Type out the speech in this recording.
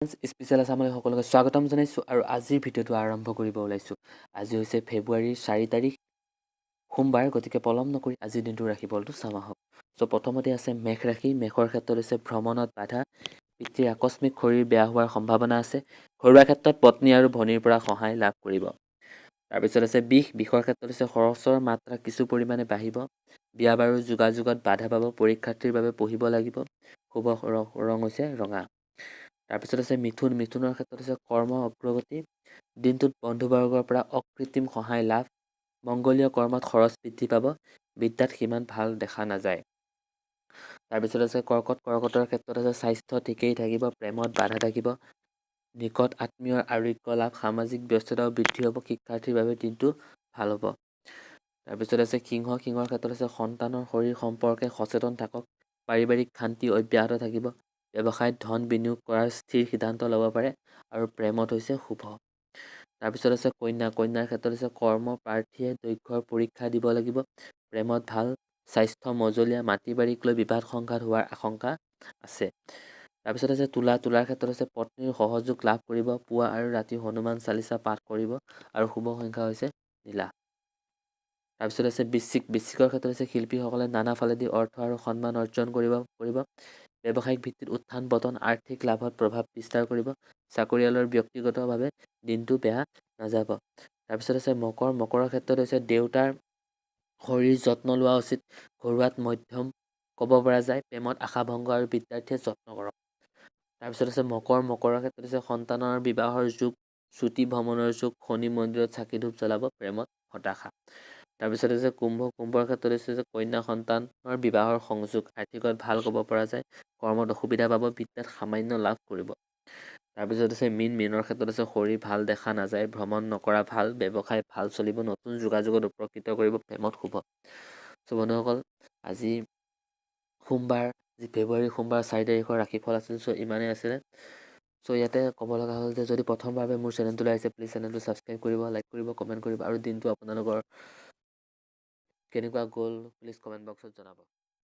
Special আছামলৈ সকলোকে স্বাগতম জনাইছোঁ আৰু আজিৰ ভিডিঅ'টো আৰম্ভ কৰিব ওলাইছোঁ। আজি হৈছে ফেব্ৰুৱাৰীৰ 4 তাৰিখ সোমবাৰ, গতিকে পলম নকৰি আজিৰ দিনটোৰ ৰাশিফলটো চাম আহক। চ' প্ৰথমতে আছে মেঘ ৰাশি। মেঘৰ ক্ষেত্ৰত হৈছে ভ্ৰমণত বাধা, পিতৃৰ আকস্মিক শৰীৰ বেয়া হোৱাৰ সম্ভাৱনা আছে। ঘৰুৱা ক্ষেত্ৰত পত্নী আৰু ভনীৰ পৰা সহায় লাভ কৰিব। তাৰপিছত আছে বিষৰ ক্ষেত্ৰত হৈছে খৰচৰ মাত্ৰা কিছু পৰিমাণে বাঢ়িব। বিয়া বাৰুৰ যোগাযোগত বাধা পাব। পৰীক্ষাৰ্থীৰ বাবে পঢ়িব লাগিব। শুভ ৰং হৈছে ৰঙা। তাৰপিছত আছে মিথুনৰ ক্ষেত্ৰত হৈছে কৰ্ম অগ্ৰগতি। দিনটোত বন্ধুবৰ্গৰ পৰা অকৃত্ৰিম সহায় লাভ। মংগলীয় কৰ্মত খৰচ বৃদ্ধি পাব। বিদ্যাত সিমান ভাল দেখা নাযায়। তাৰপিছত আছে কৰ্কটৰ ক্ষেত্ৰত আছে স্বাস্থ্য ঠিকেই থাকিব। প্ৰেমত বাধা থাকিব। নিকট আত্মীয়ৰ আৰোগ্য লাভ। সামাজিক ব্যস্ততাও বৃদ্ধি হ'ব। শিক্ষাৰ্থীৰ বাবে দিনটো ভাল হ'ব। তাৰপিছত আছে সিংহৰ ক্ষেত্ৰত আছে সন্তানৰ শৰীৰ সম্পৰ্কে সচেতন থাকক। পাৰিবাৰিক শান্তি অব্যাহত থাকিব। ব্যৱসায়ত ধন বিনিয়োগ কৰাৰ স্থিৰ সিদ্ধান্ত ল'ব পাৰে আৰু প্ৰেমত হৈছে শুভ। তাৰপিছত আছে কন্যাৰ ক্ষেত্ৰত হৈছে কৰ্ম প্ৰাৰ্থীয়ে দৈৰ্ঘ্যৰ পৰীক্ষা দিব লাগিব। প্ৰেমত ভাল। স্বাস্থ্য মজলীয়া। মাটি বাৰীক লৈ বিবাদ সংঘাত হোৱাৰ আশংকা আছে। তাৰপিছত আছে তোলাৰ ক্ষেত্ৰত হৈছে পত্নীৰ সহযোগ লাভ কৰিব। পুৱা আৰু ৰাতি হনুমান চালিচা পাঠ কৰিব আৰু শুভ সংখ্যা হৈছে নীলা। তাৰপিছত আছে বৃশ্চিকৰ ক্ষেত্ৰত হৈছে শিল্পীসকলে নানা ফালেদি অৰ্থ আৰু সন্মান অৰ্জন কৰিব। ব্যৱসায়িক ভিত্তিত উত্থান পতন আৰ্থিক লাভত প্ৰভাৱ বিস্তাৰ কৰিব। চাকৰিয়ালৰ ব্যক্তিগতভাৱে দিনটো বেয়া নাযাব। তাৰপিছত আছে মকৰৰ ক্ষেত্ৰত হৈছে দেউতাৰ শৰীৰ যত্ন লোৱা উচিত। ঘৰুৱাত মধ্যম ক'ব পৰা যায়। প্ৰেমত আশাভংগ আৰু বিদ্যাৰ্থীয়ে যত্ন কৰক। তাৰপিছত আছে মকৰৰ ক্ষেত্ৰত হৈছে সন্তানৰ বিবাহৰ যুগ। ছুটি ভ্ৰমণৰ যুগ। শনি মন্দিৰত চাকি ধূপ জ্বলাব। প্ৰেমত হতাশা। তাৰপিছত আছে কুম্ভৰ ক্ষেত্ৰত হৈছে যে কন্যা সন্তানৰ বিবাহৰ সংযোগ। আৰ্থিকত ভাল ক'ব পৰা যায়। কৰ্মত অসুবিধা পাব। বিদ্যাত সামান্য লাভ কৰিব। তাৰপিছত আছে মীনৰ ক্ষেত্ৰত আছে শৰীৰ ভাল দেখা নাযায়। ভ্ৰমণ নকৰা ভাল। ব্যৱসায় ভাল চলিব। নতুন যোগাযোগত উপকৃত কৰিব। প্ৰেমত শুভ। চ' বন্ধুসকল, আজি সোমবাৰ, ফেব্ৰুৱাৰী সোমবাৰ 4 তাৰিখৰ ৰাশিফল আছিল। চ' ইমানেই আছিলে। চ' ইয়াতে ক'ব লগা হ'ল যে যদি প্ৰথমবাৰলৈ মোৰ চেনেলটোলৈ আহিছে, প্লিজ চেনেলটো ছাবস্ক্ৰাইব কৰিব, লাইক কৰিব, কমেণ্ট কৰিব আৰু দিনটো আপোনালোকৰ কেনেকুৱা গ'ল প্লিজ কমেণ্ট বক্সত জনাব।